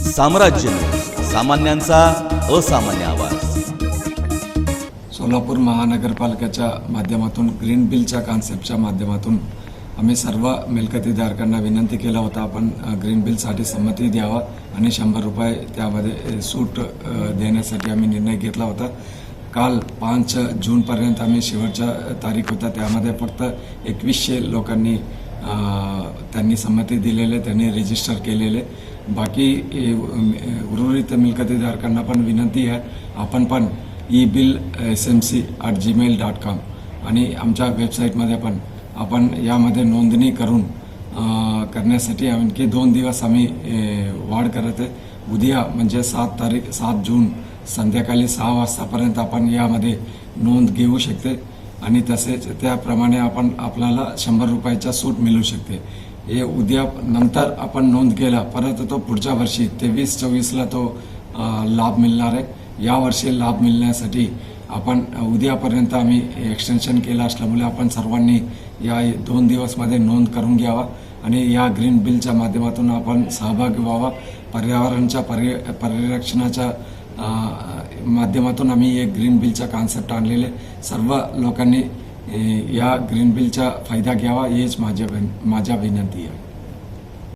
साम्राज्य न्यूज, सामान्यांचा असामान्य आवाज। सोलापूर महानगरपालिकेच्या माध्यमातून ग्रीन बिलच्या कॉन्सेप्टच्या माध्यमातून आम्ही सर्व मिळकतीधारकांना विनंती केला होता, आपण ग्रीन बिलसाठी संमती द्यावा आणि 100 रुपये त्यामध्ये सूट देण्यासाठी आम्ही निर्णय घेतला होता। काल 5 जूनपर्यंत आम्ही शेवटचा तारीख होता, त्यामध्ये फक्त 2100 लोकांनी त्यांनी संमती दिलेले, त्यांनी रजिस्टर केलेले। बाकी उर्वरित मिळकतीधारकांना पण विनंती आहे, आपण पण ebill.smc@gmail.com आणि आमच्या वेबसाईटमध्ये पण आपण यामध्ये नोंदणी करण्यासाठी आणखी 2 दिवस आम्ही वाढ करत आहे। उद्या म्हणजे 7 जून संध्याकाळी 6 वाजतापर्यंत आपण यामध्ये नोंद घेऊ शकते आणि तसेच त्याप्रमाणे आपल्याला 100 रुपयाचा सूट मिळू शकते। हे उद्या नंतर आपण नोंद केला परत तो पुढच्या वर्षी 23-24ला तो लाभ मिळणार आहे। या वर्षी लाभ मिळण्यासाठी आपण उद्यापर्यंत आम्ही एक्सटेन्शन केला असल्यामुळे आपण सर्वांनी या 2 दिवसमध्ये नोंद करून घ्यावा आणि या ग्रीन बिलच्या माध्यमातून आपण सहभागी व्हावा। पर्यावरणाच्या परिरक्षणाच्या माध्यमातून आम्ही एक ग्रीन बिलचा कॉन्सेप्ट आणलेले, सर्व लोकांनी या ग्रीन बिलचा फायदा घ्यावा, हीच माझ्या विनंती आहे।